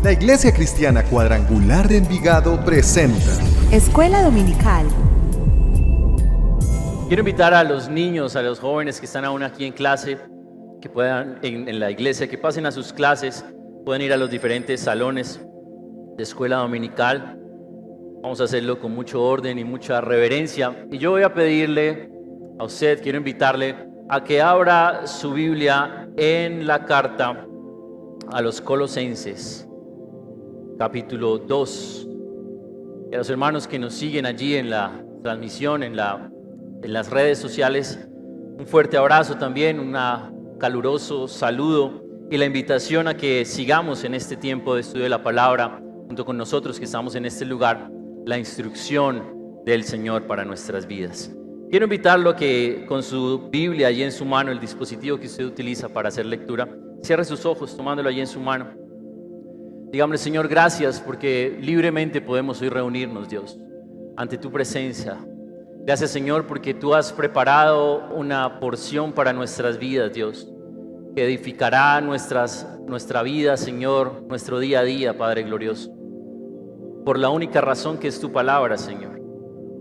La Iglesia Cristiana Cuadrangular de Envigado presenta Escuela Dominical. Quiero invitar a los niños, a los jóvenes que están aún aquí en clase, que puedan en la iglesia, que pasen a sus clases, pueden ir a los diferentes salones de escuela dominical. Vamos a hacerlo con mucho orden y mucha reverencia. Y yo voy a pedirle a usted, quiero invitarle a que abra su Biblia en la carta a los Colosenses, capítulo 2. Y a los hermanos que nos siguen allí en la transmisión, en las redes sociales, un fuerte abrazo también, un caluroso saludo y la invitación a que sigamos en este tiempo de estudio de la palabra junto con nosotros que estamos en este lugar, la instrucción del Señor para nuestras vidas. Quiero invitarlo a que con su Biblia allí en su mano, el dispositivo que usted utiliza para hacer lectura, cierre sus ojos tomándolo allí en su mano. Dígame, Señor, gracias porque libremente podemos hoy reunirnos, Dios, ante tu presencia. Gracias, Señor, porque tú has preparado una porción para nuestras vidas, Dios, que edificará nuestra vida, Señor, nuestro día a día, Padre glorioso, por la única razón que es tu palabra, Señor.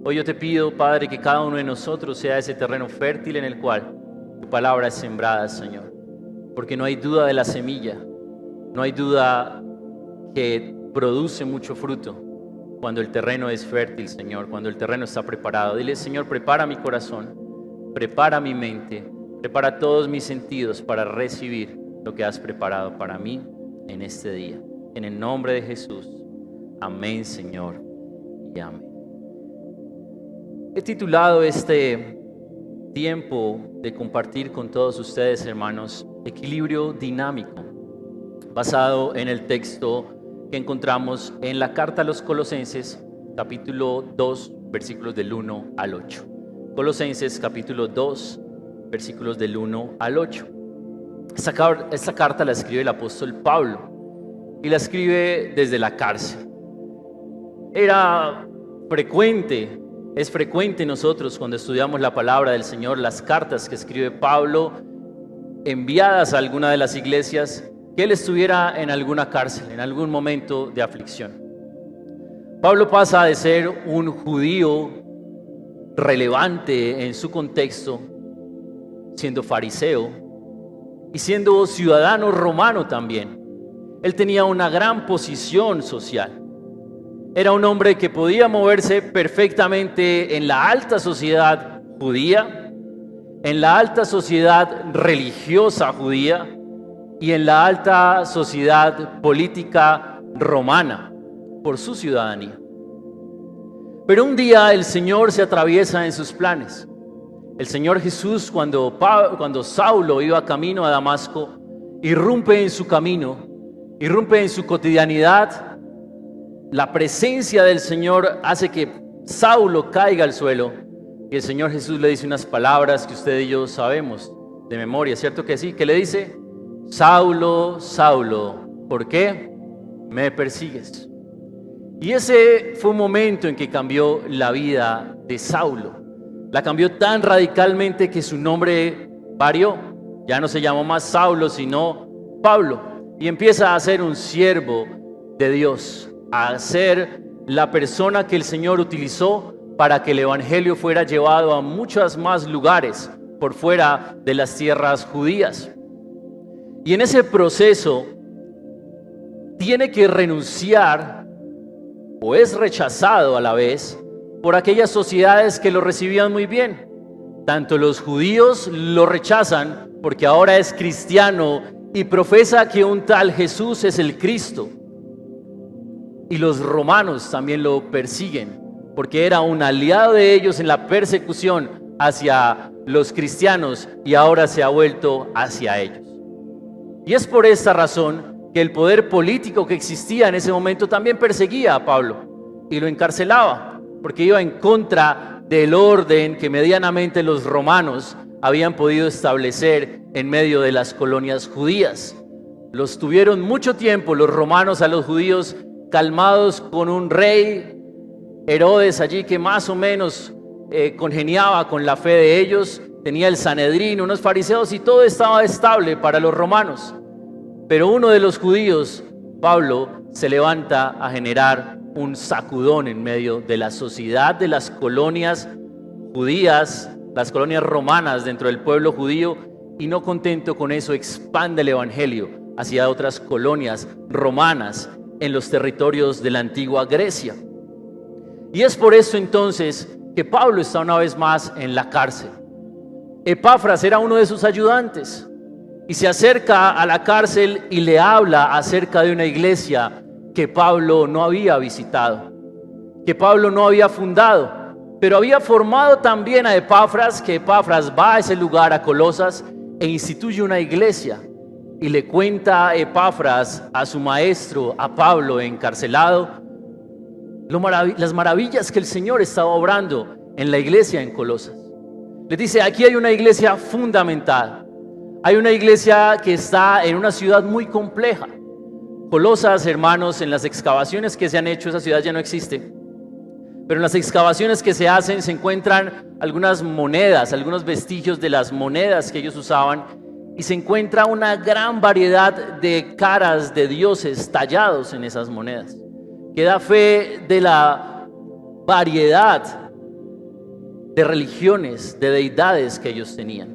Hoy yo te pido, Padre, que cada uno de nosotros sea ese terreno fértil en el cual tu palabra es sembrada, Señor, porque no hay duda de la semilla, no hay duda que produce mucho fruto cuando el terreno es fértil, Señor, cuando el terreno está preparado. Dile, Señor, prepara mi corazón, prepara mi mente, prepara todos mis sentidos para recibir lo que has preparado para mí en este día. En el nombre de Jesús. Amén, Señor, y amén. He titulado este tiempo de compartir con todos ustedes, hermanos, Equilibrio Dinámico, basado en el texto que encontramos en la carta a los Colosenses, capítulo 2, versículos del 1 al 8. Colosenses, capítulo 2, versículos del 1 al 8. Esta carta la escribe el apóstol Pablo y la escribe desde la cárcel. Es frecuente nosotros cuando estudiamos la palabra del Señor, las cartas que escribe Pablo enviadas a alguna de las iglesias, que él estuviera en alguna cárcel, en algún momento de aflicción. Pablo pasa de ser un judío relevante en su contexto, siendo fariseo y siendo ciudadano romano también. Él tenía una gran posición social. Era un hombre que podía moverse perfectamente en la alta sociedad judía, en la alta sociedad religiosa judía y en la alta sociedad política romana por su ciudadanía. Pero un día el Señor se atraviesa en sus planes. El Señor Jesús, cuando Saulo iba camino a Damasco, irrumpe en su camino, irrumpe en su cotidianidad. La presencia del Señor hace que Saulo caiga al suelo y el Señor Jesús le dice unas palabras que usted y yo sabemos de memoria, ¿cierto que sí? Que le dice: Saulo, Saulo, ¿por qué me persigues? Y ese fue un momento en que cambió la vida de Saulo. La cambió tan radicalmente que su nombre varió. Ya no se llamó más Saulo, sino Pablo. Y empieza a ser un siervo de Dios, a ser la persona que el Señor utilizó para que el evangelio fuera llevado a muchos más lugares por fuera de las tierras judías. Y en ese proceso tiene que renunciar, o es rechazado a la vez, por aquellas sociedades que lo recibían muy bien. Tanto los judíos lo rechazan porque ahora es cristiano y profesa que un tal Jesús es el Cristo. Y los romanos también lo persiguen porque era un aliado de ellos en la persecución hacia los cristianos y ahora se ha vuelto hacia ellos. Y es por esta razón que el poder político que existía en ese momento también perseguía a Pablo y lo encarcelaba, porque iba en contra del orden que medianamente los romanos habían podido establecer en medio de las colonias judías. Los tuvieron mucho tiempo los romanos a los judíos calmados con un rey, Herodes, allí que más o menos congeniaba con la fe de ellos. Tenía el Sanedrín, unos fariseos y todo estaba estable para los romanos. Pero uno de los judíos Pablo se levanta a generar un sacudón en medio de la sociedad de las colonias judías, las colonias romanas dentro del pueblo judío, y no contento con eso, expande el evangelio hacia otras colonias romanas en los territorios de la antigua Grecia. Y es por eso entonces que Pablo está una vez más en la cárcel. Epafras era uno de sus ayudantes y se acerca a la cárcel y le habla acerca de una iglesia que Pablo no había visitado, que Pablo no había fundado, pero había formado también a Epafras, que Epafras va a ese lugar, a Colosas, e instituye una iglesia. Y le cuenta Epafras a su maestro, a Pablo encarcelado, las maravillas que el Señor estaba obrando en la iglesia en Colosas. Le dice, aquí hay una iglesia fundamental, hay una iglesia que está en una ciudad muy compleja. Colosas, hermanos, en las excavaciones que se han hecho, esa ciudad ya no existe, pero en las excavaciones que se hacen se encuentran algunas monedas, algunos vestigios de las monedas que ellos usaban, y se encuentra una gran variedad de caras de dioses tallados en esas monedas, que da fe de la variedad de religiones, de deidades que ellos tenían.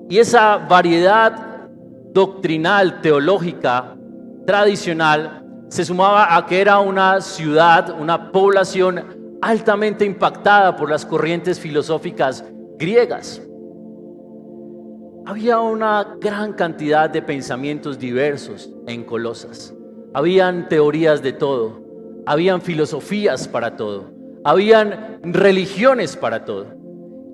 Y esa variedad doctrinal, teológica, tradicional, se sumaba a que era una ciudad, una población altamente impactada por las corrientes filosóficas griegas. Había una gran cantidad de pensamientos diversos en Colosas. Habían teorías de todo, habían filosofías para todo, habían religiones para todo.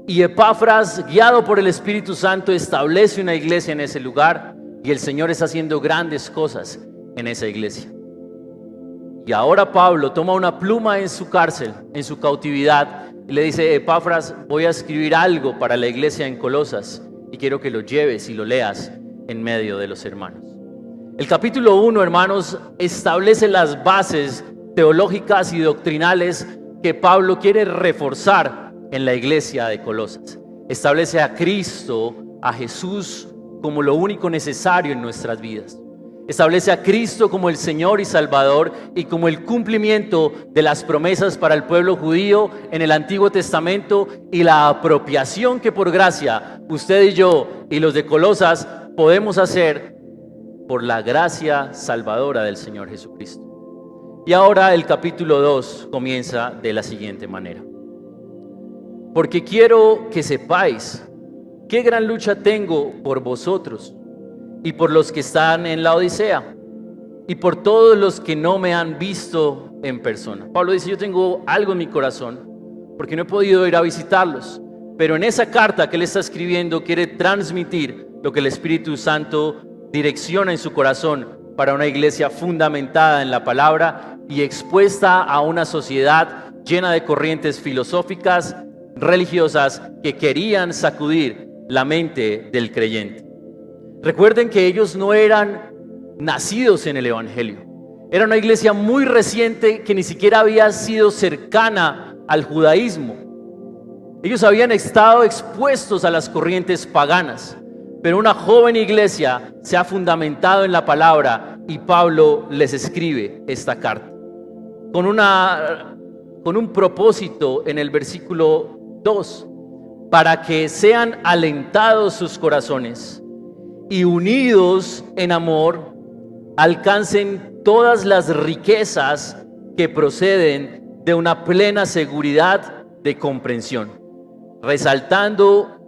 Y Epafras, guiado por el Espíritu Santo, establece una iglesia en ese lugar, y el Señor está haciendo grandes cosas en esa iglesia. Y ahora Pablo toma una pluma en su cárcel, en su cautividad, y le dice, Epafras, voy a escribir algo para la iglesia en Colosas, y quiero que lo lleves y lo leas en medio de los hermanos. El capítulo 1, hermanos, establece las bases teológicas y doctrinales que Pablo quiere reforzar en la iglesia de Colosas. Establece a Cristo, a Jesús, como lo único necesario en nuestras vidas. Establece a Cristo como el Señor y Salvador y como el cumplimiento de las promesas para el pueblo judío en el Antiguo Testamento y la apropiación que por gracia usted y yo y los de Colosas podemos hacer por la gracia salvadora del Señor Jesucristo. Y ahora el capítulo 2 comienza de la siguiente manera. Porque quiero que sepáis qué gran lucha tengo por vosotros y por los que están en la Odisea y por todos los que no me han visto en persona. Pablo dice, yo tengo algo en mi corazón porque no he podido ir a visitarlos, pero en esa carta que él está escribiendo quiere transmitir lo que el Espíritu Santo direcciona en su corazón para una iglesia fundamentada en la palabra y expuesta a una sociedad llena de corrientes filosóficas, religiosas que querían sacudir la mente del creyente. Recuerden que ellos no eran nacidos en el Evangelio. Era una iglesia muy reciente que ni siquiera había sido cercana al judaísmo. Ellos habían estado expuestos a las corrientes paganas, pero una joven iglesia se ha fundamentado en la palabra y Pablo les escribe esta carta con un propósito en el versículo 2, para que sean alentados sus corazones y unidos en amor, alcancen todas las riquezas que proceden de una plena seguridad de comprensión, resultando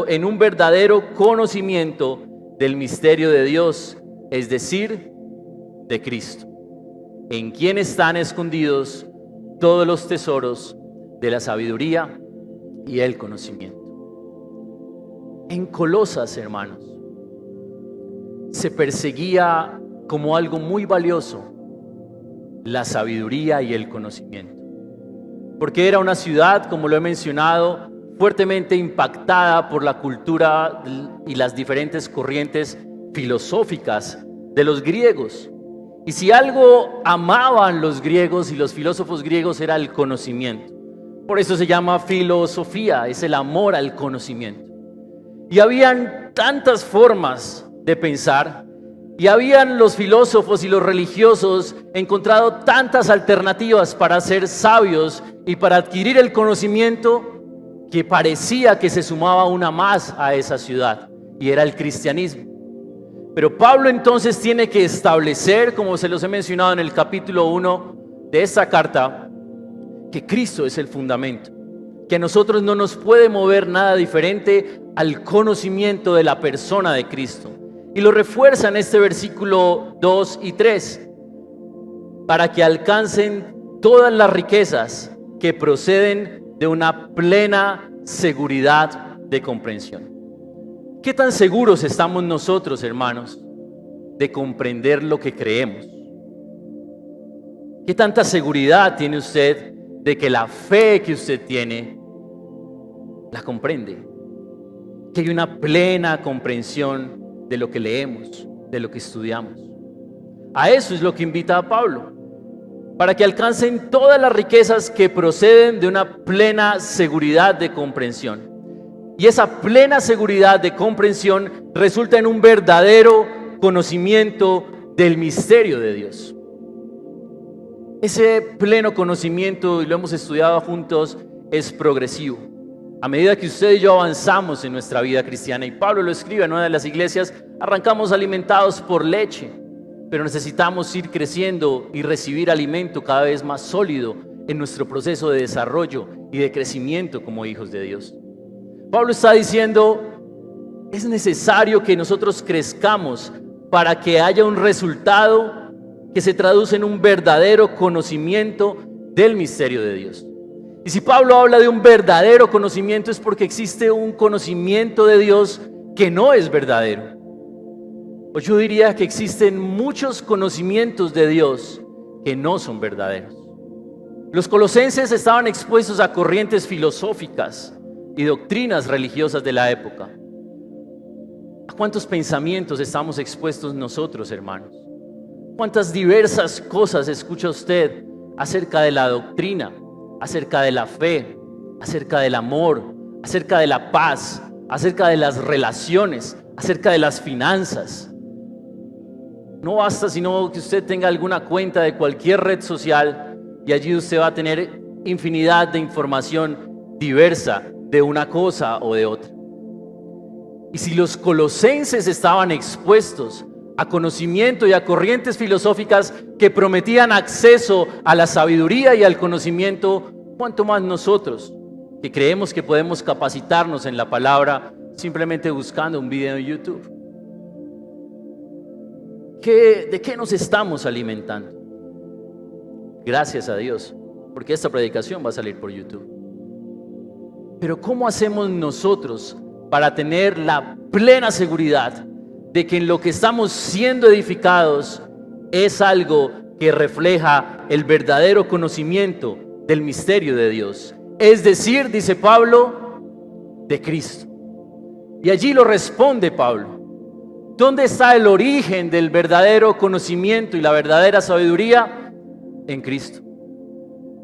en un verdadero conocimiento del misterio de Dios, es decir, de Cristo, en quien están escondidos todos los tesoros de la sabiduría y el conocimiento. En Colosas, hermanos, se perseguía como algo muy valioso la sabiduría y el conocimiento, porque era una ciudad, como lo he mencionado, fuertemente impactada por la cultura y las diferentes corrientes filosóficas de los griegos. Y si algo amaban los griegos y los filósofos griegos era el conocimiento. Por eso se llama filosofía, es el amor al conocimiento. Y habían tantas formas de pensar Y habían los filósofos y los religiosos encontrado tantas alternativas para ser sabios y para adquirir el conocimiento que parecía que se sumaba una más a esa ciudad, y era el cristianismo. Pero Pablo entonces tiene que establecer, como se los he mencionado en el capítulo 1 de esta carta, que Cristo es el fundamento, que a nosotros no nos puede mover nada diferente al conocimiento de la persona de Cristo. Y lo refuerza en este versículo 2 y 3, para que alcancen todas las riquezas que proceden de una plena seguridad de comprensión. ¿Qué tan seguros estamos nosotros, hermanos, de comprender lo que creemos? ¿Qué tanta seguridad tiene usted de que la fe que usted tiene la comprende? Que hay una plena comprensión de lo que leemos, de lo que estudiamos. A eso es lo que invita a Pablo, para que alcancen todas las riquezas que proceden de una plena seguridad de comprensión. Y esa plena seguridad de comprensión resulta en un verdadero conocimiento del misterio de Dios. Ese pleno conocimiento, y lo hemos estudiado juntos, es progresivo. A medida que usted y yo avanzamos en nuestra vida cristiana, y Pablo lo escribe en una de las iglesias, arrancamos alimentados por leche, pero necesitamos ir creciendo y recibir alimento cada vez más sólido en nuestro proceso de desarrollo y de crecimiento como hijos de Dios. Pablo está diciendo, es necesario que nosotros crezcamos para que haya un resultado que se traduce en un verdadero conocimiento del misterio de Dios. Y si Pablo habla de un verdadero conocimiento, es porque existe un conocimiento de Dios que no es verdadero. O yo diría que existen muchos conocimientos de Dios que no son verdaderos. Los colosenses estaban expuestos a corrientes filosóficas y doctrinas religiosas de la época. ¿A cuántos pensamientos estamos expuestos nosotros, hermanos? ¿Cuántas diversas cosas escucha usted acerca de la doctrina, acerca de la fe, acerca del amor, acerca de la paz, acerca de las relaciones, acerca de las finanzas? No basta sino que usted tenga alguna cuenta de cualquier red social y allí usted va a tener infinidad de información diversa de una cosa o de otra. Y si los colosenses estaban expuestos a conocimiento y a corrientes filosóficas que prometían acceso a la sabiduría y al conocimiento, ¿cuánto más nosotros que creemos que podemos capacitarnos en la palabra simplemente buscando un video en YouTube? ¿De qué nos estamos alimentando? Gracias a Dios, porque esta predicación va a salir por YouTube. Pero ¿cómo hacemos nosotros para tener la plena seguridad de que en lo que estamos siendo edificados es algo que refleja el verdadero conocimiento del misterio de Dios? Es decir, dice Pablo, de Cristo. Y allí lo responde Pablo. ¿Dónde está el origen del verdadero conocimiento y la verdadera sabiduría? En Cristo.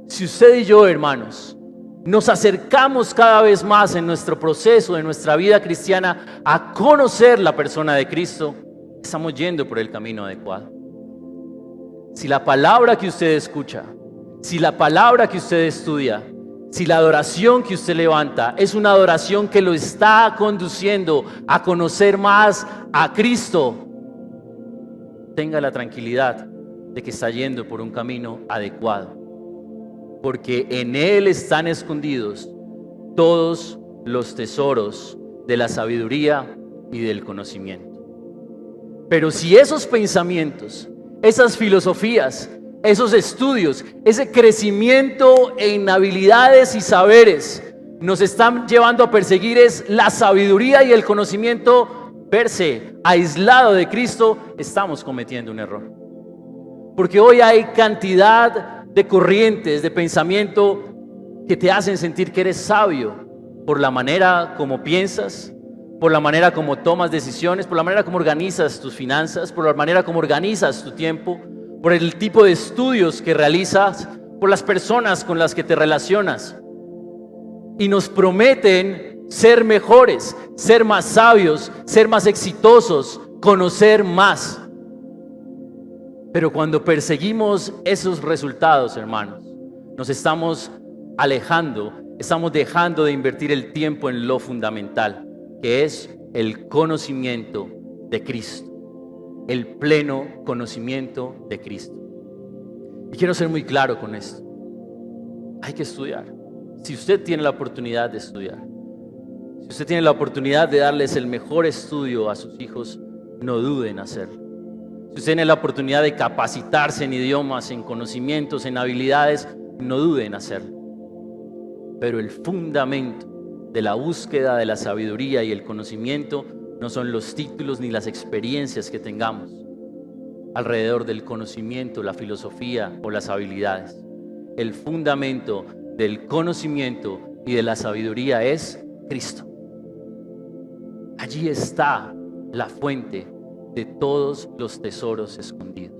Si usted y yo, hermanos, nos acercamos cada vez más en nuestro proceso, en nuestra vida cristiana, a conocer la persona de Cristo, estamos yendo por el camino adecuado. Si la palabra que usted escucha, si la palabra que usted estudia, si la adoración que usted levanta es una adoración que lo está conduciendo a conocer más a Cristo, tenga la tranquilidad de que está yendo por un camino adecuado, porque en Él están escondidos todos los tesoros de la sabiduría y del conocimiento. Pero si esos pensamientos, esas filosofías, esos estudios, ese crecimiento en habilidades y saberes nos están llevando a perseguir es la sabiduría y el conocimiento per se, aislado de Cristo, estamos cometiendo un error. Porque hoy hay cantidad de corrientes de pensamiento que te hacen sentir que eres sabio por la manera como piensas, por la manera como tomas decisiones, por la manera como organizas tus finanzas, por la manera como organizas tu tiempo, por el tipo de estudios que realizas, por las personas con las que te relacionas. Y nos prometen ser mejores, ser más sabios, ser más exitosos, conocer más. Pero cuando perseguimos esos resultados, hermanos, nos estamos alejando, estamos dejando de invertir el tiempo en lo fundamental, que es el conocimiento de Cristo, el pleno conocimiento de Cristo. Y quiero ser muy claro con esto. Hay que estudiar. Si usted tiene la oportunidad de estudiar, si usted tiene la oportunidad de darles el mejor estudio a sus hijos, no duden en hacerlo. Si usted tiene la oportunidad de capacitarse en idiomas, en conocimientos, en habilidades, no duden en hacerlo. Pero el fundamento de la búsqueda de la sabiduría y el conocimiento no son los títulos ni las experiencias que tengamos alrededor del conocimiento, la filosofía o las habilidades. El fundamento del conocimiento y de la sabiduría es Cristo. Allí está la fuente de todos los tesoros escondidos.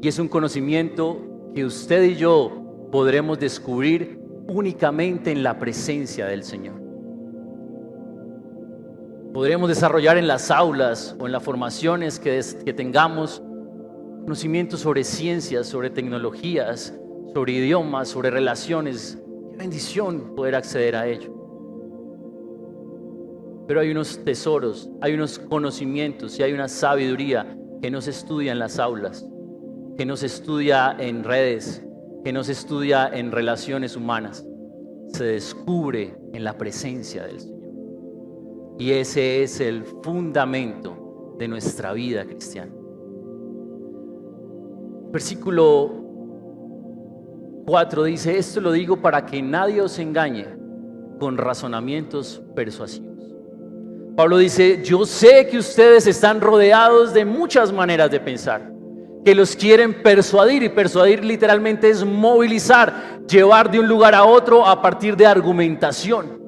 Y es un conocimiento que usted y yo podremos descubrir únicamente en la presencia del Señor. Podremos desarrollar en las aulas o en las formaciones que tengamos conocimientos sobre ciencias, sobre tecnologías, sobre idiomas, sobre relaciones. Qué bendición poder acceder a ello. Pero hay unos tesoros, hay unos conocimientos y hay una sabiduría que no se estudia en las aulas, que no se estudia en redes, que no se estudia en relaciones humanas. Se descubre en la presencia del Señor. Y ese es el fundamento de nuestra vida cristiana. Versículo 4 dice: esto lo digo para que nadie os engañe con razonamientos persuasivos. Pablo dice: yo sé que ustedes están rodeados de muchas maneras de pensar, que los quieren persuadir, y persuadir literalmente es movilizar, llevar de un lugar a otro a partir de argumentación,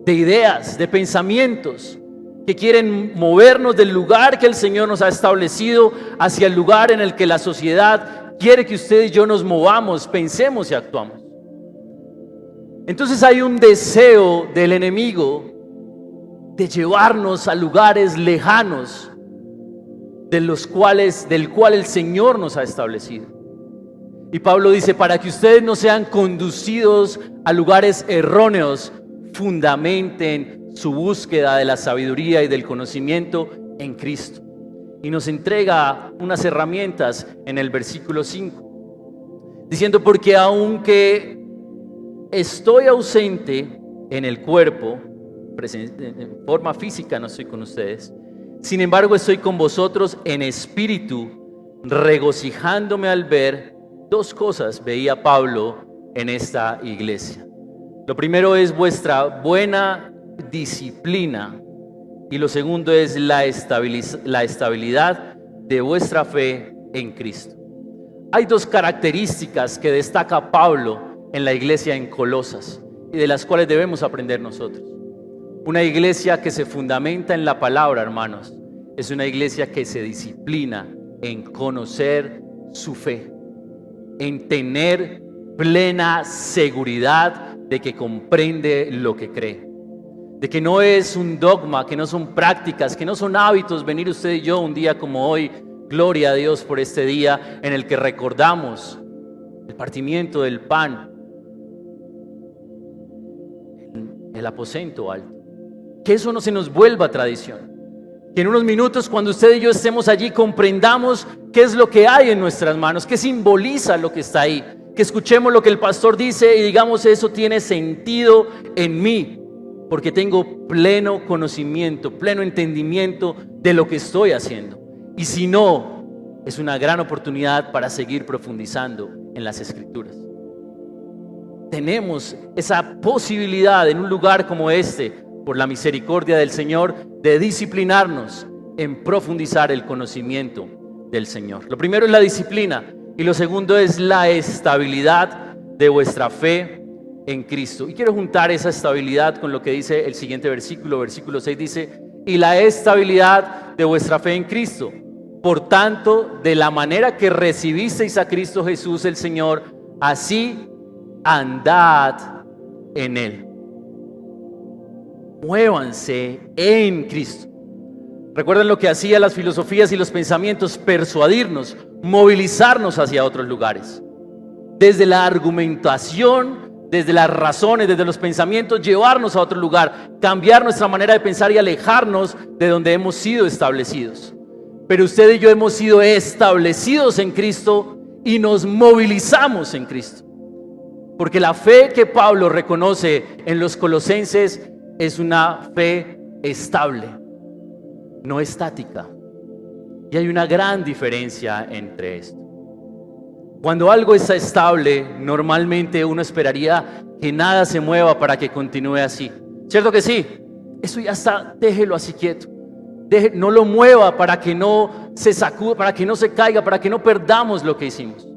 de ideas, de pensamientos, que quieren movernos del lugar que el Señor nos ha establecido hacia el lugar en el que la sociedad quiere que usted y yo nos movamos, pensemos y actuamos. Entonces hay un deseo del enemigo de llevarnos a lugares lejanos del cual el Señor nos ha establecido. Y Pablo dice: para que ustedes no sean conducidos a lugares erróneos, fundamenten su búsqueda de la sabiduría y del conocimiento en Cristo. Y nos entrega unas herramientas en el versículo 5, diciendo: porque aunque estoy ausente en el cuerpo, en forma física no estoy con ustedes, sin embargo estoy con vosotros en espíritu, regocijándome al ver dos cosas veía Pablo en esta iglesia. Lo primero es vuestra buena disciplina, y lo segundo es la estabilidad de vuestra fe en Cristo. Hay dos características que destaca Pablo en la iglesia en Colosas y de las cuales debemos aprender nosotros. Una iglesia que se fundamenta en la palabra, hermanos, es una iglesia que se disciplina en conocer su fe, en tener plena seguridad de que comprende lo que cree, de que no es un dogma, que no son prácticas, que no son hábitos venir usted y yo un día como hoy. Gloria a Dios por este día en el que recordamos el partimiento del pan, el aposento alto. Que eso no se nos vuelva tradición. Que en unos minutos, cuando usted y yo estemos allí, comprendamos qué es lo que hay en nuestras manos, qué simboliza lo que está ahí. Que escuchemos lo que el pastor dice y digamos: eso tiene sentido en mí, porque tengo pleno conocimiento, pleno entendimiento de lo que estoy haciendo. Y si no, es una gran oportunidad para seguir profundizando en las Escrituras. Tenemos esa posibilidad en un lugar como este, por la misericordia del Señor, de disciplinarnos en profundizar el conocimiento del Señor. Lo primero es la disciplina y lo segundo es la estabilidad de vuestra fe en Cristo. Y quiero juntar esa estabilidad con lo que dice el siguiente versículo. Versículo 6 dice: y la estabilidad de vuestra fe en Cristo. Por tanto, de la manera que recibisteis a Cristo Jesús el Señor, así andad en Él. Muévanse en Cristo. Recuerden lo que hacían las filosofías y los pensamientos: persuadirnos, movilizarnos hacia otros lugares. Desde la argumentación, desde las razones, desde los pensamientos, llevarnos a otro lugar, cambiar nuestra manera de pensar y alejarnos de donde hemos sido establecidos. Pero usted y yo hemos sido establecidos en Cristo y nos movilizamos en Cristo. Porque la fe que Pablo reconoce en los colosenses es una fe estable, no estática. Y hay una gran diferencia entre esto. Cuando algo está estable, normalmente uno esperaría que nada se mueva para que continúe así. ¿Cierto que sí? Eso ya está, déjelo así quieto. No lo mueva para que no se sacude, para que no se caiga, para que no perdamos lo que hicimos.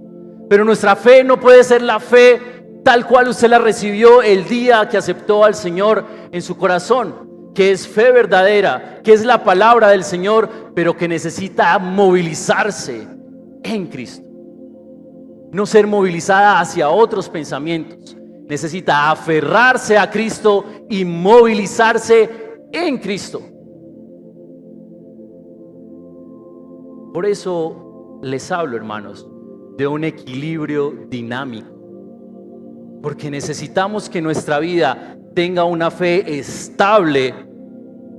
Pero nuestra fe no puede ser la fe tal cual usted la recibió el día que aceptó al Señor en su corazón, que es fe verdadera, que es la palabra del Señor, pero que necesita movilizarse en Cristo. No ser movilizada hacia otros pensamientos. Necesita aferrarse a Cristo y movilizarse en Cristo. Por eso les hablo, hermanos, de un equilibrio dinámico. Porque necesitamos que nuestra vida tenga una fe estable,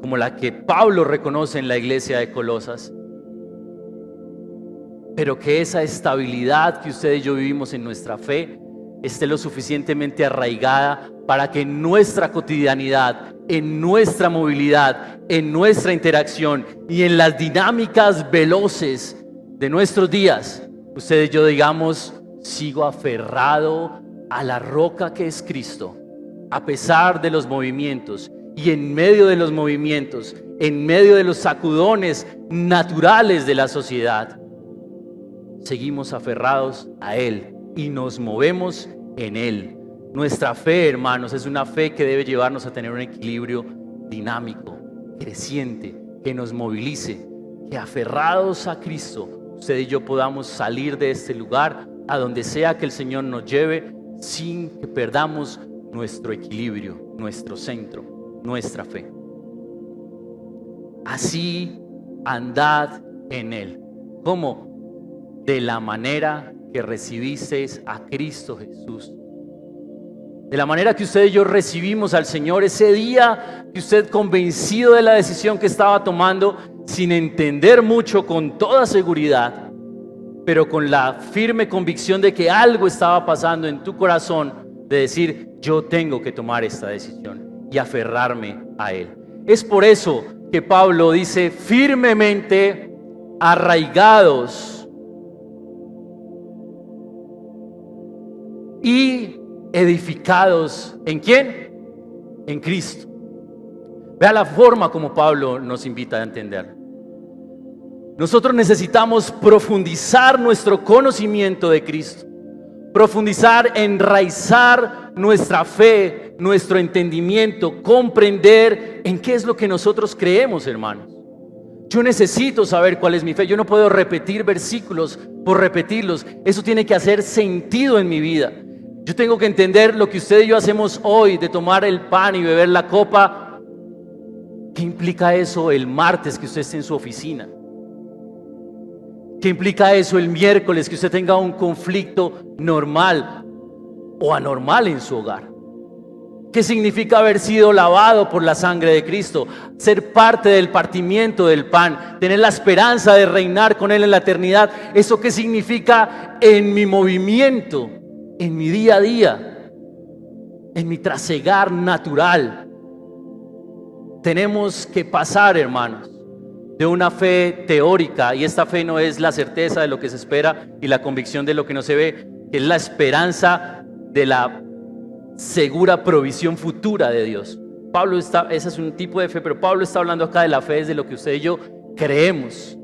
como la que Pablo reconoce en la iglesia de Colosas. Pero que esa estabilidad que usted y yo vivimos en nuestra fe esté lo suficientemente arraigada para que en nuestra cotidianidad, en nuestra movilidad, en nuestra interacción y en las dinámicas veloces de nuestros días, usted y yo digamos: sigo aferrado a la roca que es Cristo, a pesar de los movimientos. Y en medio de los movimientos, en medio de los sacudones naturales de la sociedad, seguimos aferrados a Él y nos movemos en Él. Nuestra fe, hermanos, es una fe que debe llevarnos a tener un equilibrio dinámico, creciente, que nos movilice, que aferrados a Cristo, usted y yo podamos salir de este lugar a donde sea que el Señor nos lleve, sin que perdamos nuestro equilibrio, nuestro centro, nuestra fe. Así andad en Él. ¿Cómo? De la manera que recibisteis a Cristo Jesús. De la manera que usted y yo recibimos al Señor ese día que usted, convencido de la decisión que estaba tomando, sin entender mucho, con toda seguridad, pero con la firme convicción de que algo estaba pasando en tu corazón, de decir: yo tengo que tomar esta decisión y aferrarme a Él. Es por eso que Pablo dice: firmemente arraigados y edificados. ¿En quién? En Cristo. Vea la forma como Pablo nos invita a entender. Nosotros necesitamos profundizar nuestro conocimiento de Cristo, profundizar, enraizar nuestra fe, nuestro entendimiento, comprender en qué es lo que nosotros creemos, hermanos. Yo necesito saber cuál es mi fe. Yo no puedo repetir versículos por repetirlos. Eso tiene que hacer sentido en mi vida. Yo tengo que entender lo que usted y yo hacemos hoy, de tomar el pan y beber la copa. ¿Qué implica eso el martes que usted esté en su oficina? ¿Qué implica eso el miércoles que usted tenga un conflicto normal o anormal en su hogar? ¿Qué significa haber sido lavado por la sangre de Cristo? Ser parte del partimiento del pan, tener la esperanza de reinar con Él en la eternidad. ¿Eso qué significa en mi movimiento, en mi día a día, en mi trasegar natural? Tenemos que pasar, hermanos, de una fe teórica, y esta fe no es la certeza de lo que se espera y la convicción de lo que no se ve, es la esperanza de la segura provisión futura de Dios. Ese es un tipo de fe, pero Pablo está hablando acá de la fe desde lo que usted y yo creemos.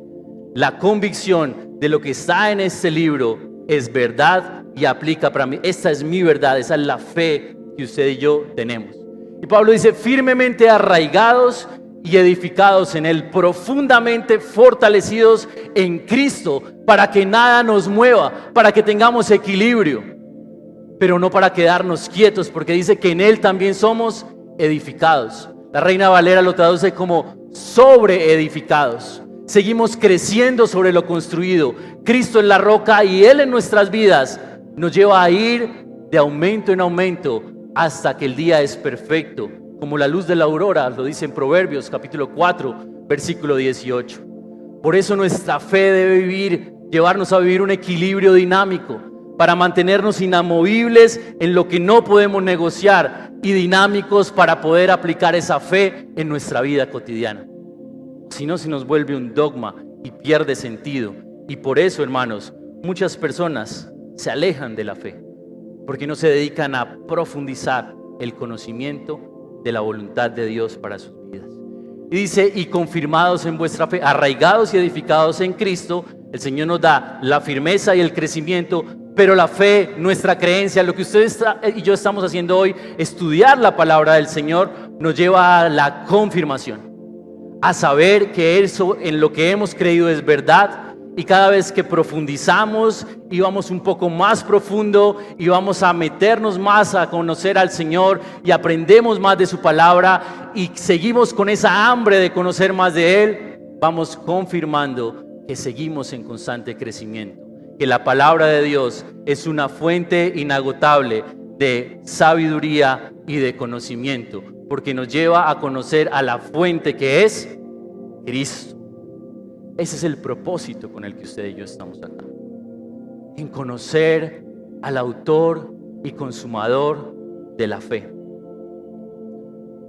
La convicción de lo que está en este libro es verdad y aplica para mí. Esta es mi verdad, esa es la fe que usted y yo tenemos. Y Pablo dice: firmemente arraigados y edificados en Él, profundamente fortalecidos en Cristo, para que nada nos mueva, para que tengamos equilibrio, pero no para quedarnos quietos, porque dice que en Él también somos edificados. La Reina Valera lo traduce como: sobreedificados. Seguimos creciendo sobre lo construido. Cristo es la roca y Él en nuestras vidas nos lleva a ir de aumento en aumento hasta que el día es perfecto, como la luz de la aurora, lo dice en Proverbios capítulo 4, versículo 18. Por eso nuestra fe debe llevarnos a vivir un equilibrio dinámico para mantenernos inamovibles en lo que no podemos negociar y dinámicos para poder aplicar esa fe en nuestra vida cotidiana. Si no, se nos vuelve un dogma y pierde sentido. Y por eso, hermanos, muchas personas se alejan de la fe, porque no se dedican a profundizar el conocimiento de la voluntad de Dios para sus vidas. Y dice, y confirmados en vuestra fe, arraigados y edificados en Cristo. El Señor nos da la firmeza y el crecimiento, pero la fe, nuestra creencia, lo que usted y yo estamos haciendo hoy, estudiar la palabra del Señor, nos lleva a la confirmación, a saber que eso en lo que hemos creído es verdad. Y cada vez que profundizamos y vamos un poco más profundo y vamos a meternos más a conocer al Señor y aprendemos más de su palabra y seguimos con esa hambre de conocer más de Él, vamos confirmando que seguimos en constante crecimiento, que la palabra de Dios es una fuente inagotable de sabiduría y de conocimiento, porque nos lleva a conocer a la fuente que es Cristo. Ese es el propósito con el que usted y yo estamos acá, en conocer al autor y consumador de la fe.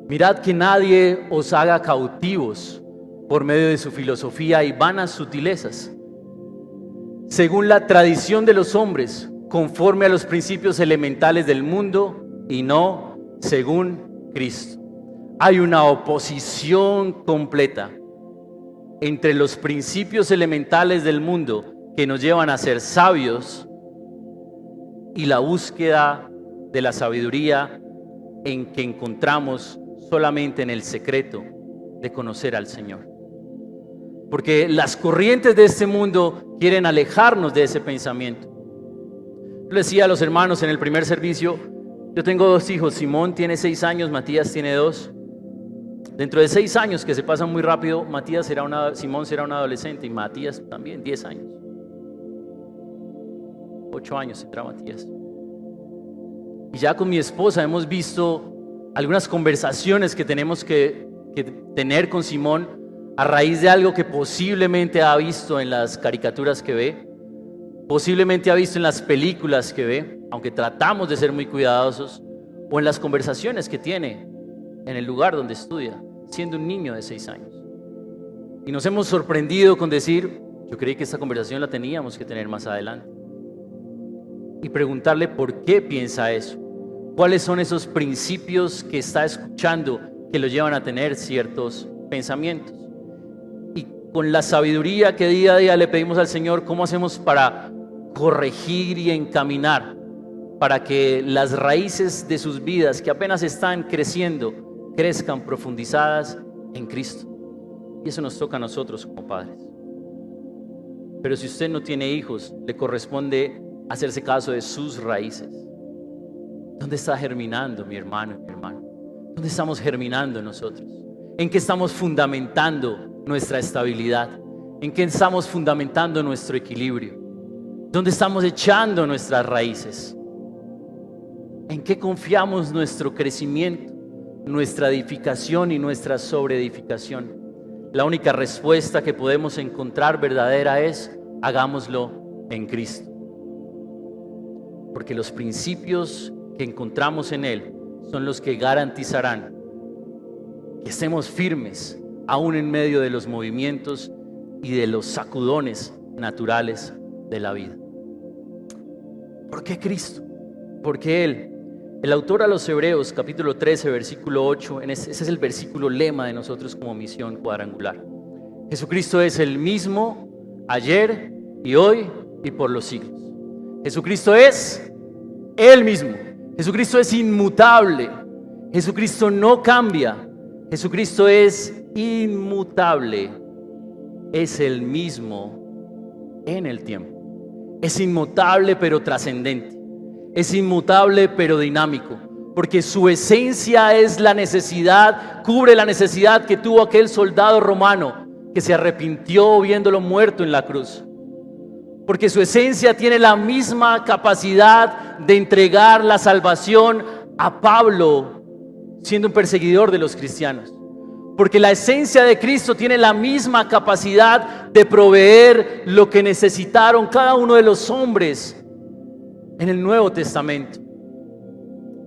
Mirad que nadie os haga cautivos por medio de su filosofía y vanas sutilezas, según la tradición de los hombres, conforme a los principios elementales del mundo y no según Cristo. Hay una oposición completa entre los principios elementales del mundo que nos llevan a ser sabios y la búsqueda de la sabiduría en que encontramos solamente en el secreto de conocer al Señor. Porque las corrientes de este mundo quieren alejarnos de ese pensamiento. Yo le decía a los hermanos en el primer servicio, yo tengo 2 hijos, Simón tiene 6 años, Matías tiene 2. Dentro de 6 años, que se pasan muy rápido, Simón será un adolescente y Matías también, 10 años. 8 años tendrá Matías. Y ya con mi esposa hemos visto algunas conversaciones que tenemos que tener con Simón a raíz de algo que posiblemente ha visto en las caricaturas que ve, posiblemente ha visto en las películas que ve, aunque tratamos de ser muy cuidadosos, o en las conversaciones que tiene en el lugar donde estudia, siendo un niño de 6 años. Y nos hemos sorprendido con decir, yo creí que esta conversación la teníamos que tener más adelante. Y preguntarle por qué piensa eso. ¿Cuáles son esos principios que está escuchando que lo llevan a tener ciertos pensamientos? Y con la sabiduría que día a día le pedimos al Señor, ¿cómo hacemos para corregir y encaminar para que las raíces de sus vidas, que apenas están creciendo, crezcan profundizadas en Cristo? Y eso nos toca a nosotros como padres. Pero si usted no tiene hijos, le corresponde hacerse caso de sus raíces. ¿Dónde está germinando mi hermano y mi hermana? ¿Dónde estamos germinando nosotros? ¿En qué estamos fundamentando nuestra estabilidad? ¿En qué estamos fundamentando nuestro equilibrio? ¿Dónde estamos echando nuestras raíces? ¿En qué confiamos nuestro crecimiento, nuestra edificación y nuestra sobreedificación? La única respuesta que podemos encontrar verdadera es: hagámoslo en Cristo. Porque los principios que encontramos en Él son los que garantizarán que estemos firmes aún en medio de los movimientos y de los sacudones naturales de la vida. ¿Por qué Cristo? Porque Él. El autor a los Hebreos, capítulo 13, versículo 8, ese es el versículo lema de nosotros como Misión Cuadrangular. Jesucristo es el mismo ayer y hoy y por los siglos. Jesucristo es Él mismo. Jesucristo es inmutable. Jesucristo no cambia. Jesucristo es inmutable. Es el mismo en el tiempo. Es inmutable pero trascendente. Es inmutable pero dinámico. porque su esencia es la necesidad, cubre la necesidad que tuvo aquel soldado romano que se arrepintió viéndolo muerto en la cruz. Porque su esencia tiene la misma capacidad de entregar la salvación a Pablo, siendo un perseguidor de los cristianos. Porque la esencia de Cristo tiene la misma capacidad de proveer lo que necesitaron cada uno de los hombres en el Nuevo Testamento.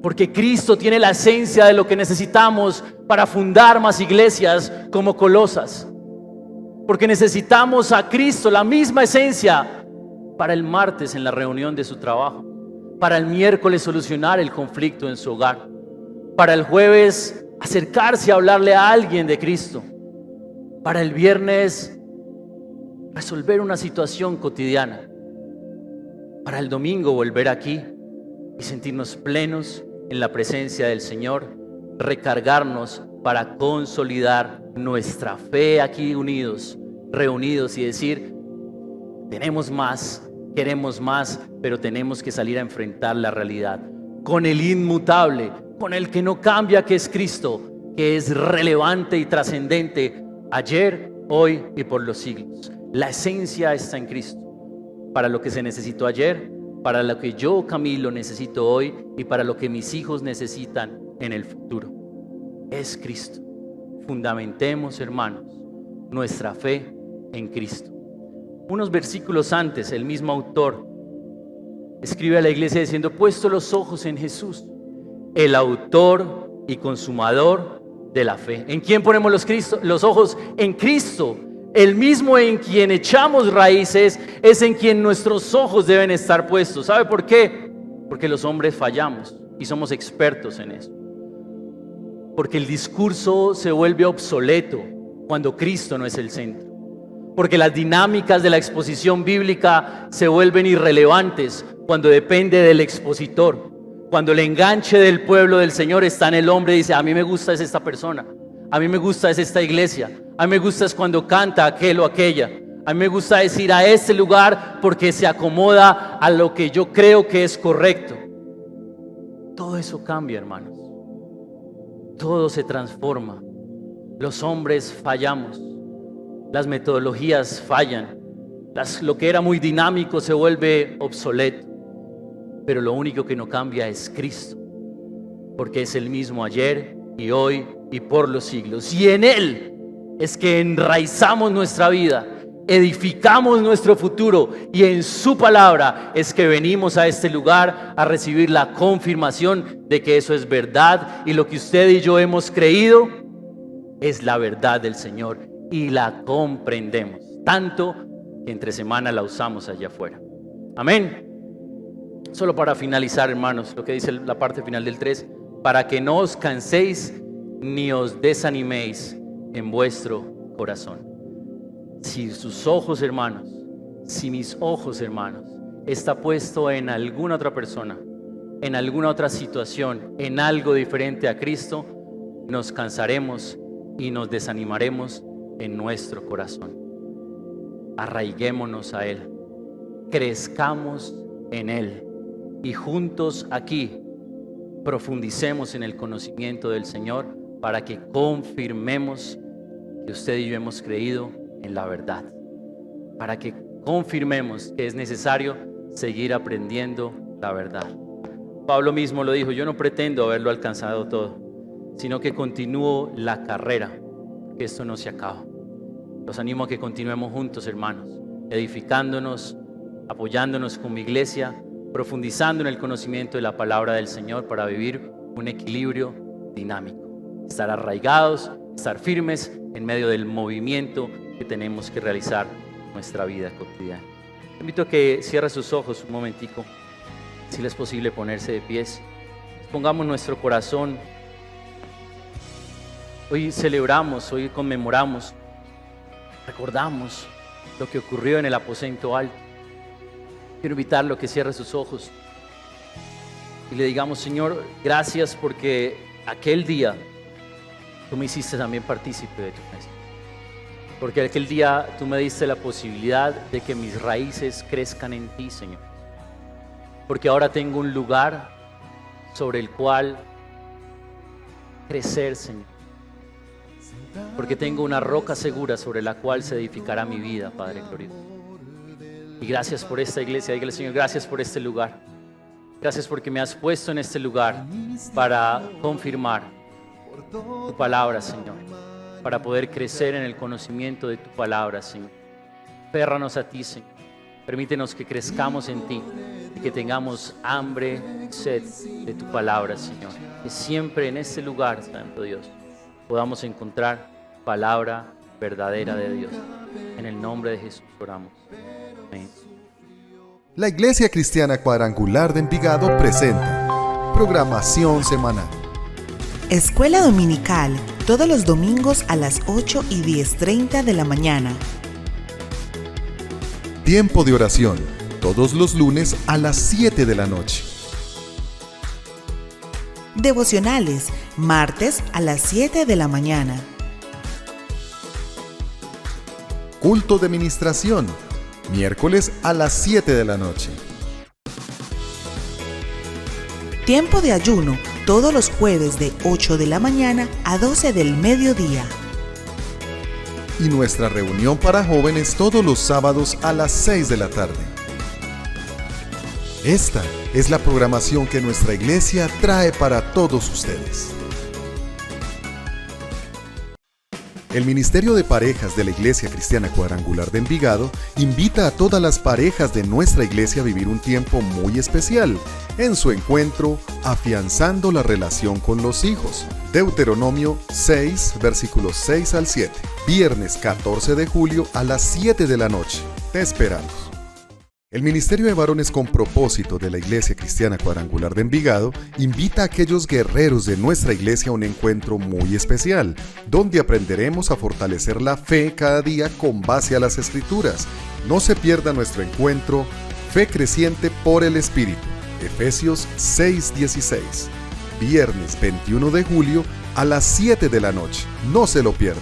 Porque Cristo tiene la esencia de lo que necesitamos para fundar más iglesias como Colosas. Porque necesitamos a Cristo, la misma esencia, para el martes en la reunión de su trabajo, para el miércoles solucionar el conflicto en su hogar, para el jueves acercarse a hablarle a alguien de Cristo, para el viernes resolver una situación cotidiana, para el domingo volver aquí y sentirnos plenos en la presencia del Señor, recargarnos para consolidar nuestra fe aquí unidos, reunidos y decir: tenemos más, queremos más, pero tenemos que salir a enfrentar la realidad con el inmutable, con el que no cambia, que es Cristo, que es relevante y trascendente ayer, hoy y por los siglos. La esencia está en Cristo, para lo que se necesitó ayer, para lo que yo, Camilo, necesito hoy y para lo que mis hijos necesitan en el futuro. Es Cristo. Fundamentemos, hermanos, nuestra fe en Cristo. Unos versículos antes, el mismo autor escribe a la iglesia diciendo: puesto los ojos en Jesús, el autor y consumador de la fe. ¿En quién ponemos los ojos? En Cristo. El mismo en quien echamos raíces es en quien nuestros ojos deben estar puestos. ¿Sabe por qué? Porque los hombres fallamos y somos expertos en eso. Porque el discurso se vuelve obsoleto cuando Cristo no es el centro. Porque las dinámicas de la exposición bíblica se vuelven irrelevantes cuando depende del expositor. Cuando el enganche del pueblo del Señor está en el hombre y dice: a mí me gusta es esta persona, a mí me gusta es esta iglesia, a mí me gusta es cuando canta aquel o aquella, a mí me gusta es ir a este lugar porque se acomoda a lo que yo creo que es correcto. Todo eso cambia, hermanos. Todo se transforma. Los hombres fallamos. Las metodologías fallan. Lo que era muy dinámico se vuelve obsoleto. Pero lo único que no cambia es Cristo, porque es el mismo ayer y hoy y por los siglos. Y en Él es que enraizamos nuestra vida, edificamos nuestro futuro, y en su palabra es que venimos a este lugar a recibir la confirmación de que eso es verdad, y lo que usted y yo hemos creído es la verdad del Señor y la comprendemos, tanto que entre semana la usamos allá afuera. Amén. Solo para finalizar, hermanos, lo que dice la parte final del 3: para que no os canséis ni os desaniméis en vuestro corazón. Si sus ojos, hermanos, si mis ojos, hermanos, está puesto en alguna otra persona, en alguna otra situación, en algo diferente a Cristo, nos cansaremos y nos desanimaremos en nuestro corazón. Arraiguémonos a Él, crezcamos en Él, y juntos aquí profundicemos en el conocimiento del Señor para que confirmemos que usted y yo hemos creído en la verdad, para que confirmemos que es necesario seguir aprendiendo la verdad. Pablo mismo lo dijo: yo no pretendo haberlo alcanzado todo, sino que continúo la carrera, que esto no se acaba. Los animo a que continuemos juntos, hermanos, edificándonos, apoyándonos como iglesia, profundizando en el conocimiento de la palabra del Señor para vivir un equilibrio dinámico, estar arraigados, estar firmes en medio del movimiento que tenemos que realizar en nuestra vida cotidiana. Te invito a que cierre sus ojos un momentico, si les es posible ponerse de pies. Pongamos nuestro corazón. Hoy celebramos, hoy conmemoramos, recordamos lo que ocurrió en el aposento alto. Quiero invitarlo a que cierre sus ojos y le digamos: Señor, gracias porque aquel día tú me hiciste también partícipe de tu mesa. Porque aquel día tú me diste la posibilidad de que mis raíces crezcan en ti, Señor. Porque ahora tengo un lugar sobre el cual crecer, Señor. Porque tengo una roca segura sobre la cual se edificará mi vida, Padre glorioso. Y gracias por esta iglesia. Dígale, Señor, gracias por este lugar. Gracias porque me has puesto en este lugar para confirmar tu palabra, Señor. Para poder crecer en el conocimiento de tu palabra, Señor. Aférranos a ti, Señor. Permítenos que crezcamos en ti y que tengamos hambre y sed de tu palabra, Señor. Que siempre en este lugar, Santo Dios, podamos encontrar palabra verdadera de Dios. En el nombre de Jesús oramos. Amén. La Iglesia Cristiana Cuadrangular de Envigado presenta programación semanal. Escuela Dominical, todos los domingos a las 8:10:30 de la mañana. Tiempo de oración, todos los lunes a las 7 de la noche. Devocionales, martes a las 7 de la mañana. Culto de ministración, miércoles a las 7 de la noche. Tiempo de ayuno, todos los jueves de 8 de la mañana a 12 del mediodía. Y nuestra reunión para jóvenes todos los sábados a las 6 de la tarde. Esta es la programación que nuestra iglesia trae para todos ustedes. El Ministerio de Parejas de la Iglesia Cristiana Cuadrangular de Envigado invita a todas las parejas de nuestra iglesia a vivir un tiempo muy especial en su encuentro Afianzando la Relación con los Hijos. Deuteronomio 6, versículos 6 al 7. Viernes 14 de julio a las 7 de la noche. Te esperamos. El Ministerio de Varones con Propósito de la Iglesia Cristiana Cuadrangular de Envigado invita a aquellos guerreros de nuestra iglesia a un encuentro muy especial, donde aprenderemos a fortalecer la fe cada día con base a las Escrituras. No se pierda nuestro encuentro Fe Creciente por el Espíritu, Efesios 6:16, viernes 21 de julio a las 7 de la noche. No se lo pierda.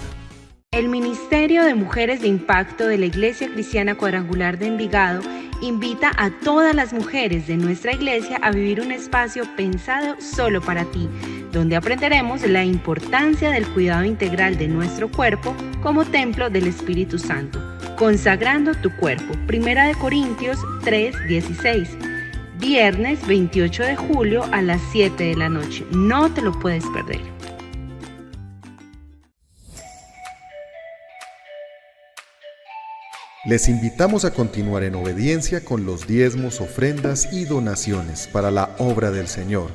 El Ministerio de Mujeres de Impacto de la Iglesia Cristiana Cuadrangular de Envigado invita a todas las mujeres de nuestra iglesia a vivir un espacio pensado solo para ti, donde aprenderemos la importancia del cuidado integral de nuestro cuerpo como templo del Espíritu Santo, consagrando tu cuerpo. 1 Corintios 3:16, viernes 28 de julio a las 7 de la noche. No te lo puedes perder. Les invitamos a continuar en obediencia con los diezmos, ofrendas y donaciones para la obra del Señor.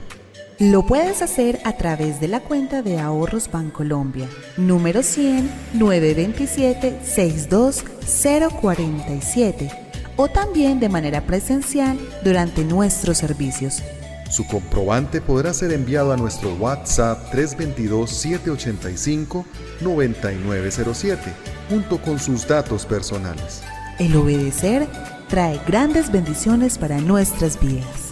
Lo puedes hacer a través de la cuenta de Ahorros Bancolombia, número 100-927-62047, o también de manera presencial durante nuestros servicios. Su comprobante podrá ser enviado a nuestro WhatsApp 322-785-9907, junto con sus datos personales. El obedecer trae grandes bendiciones para nuestras vidas.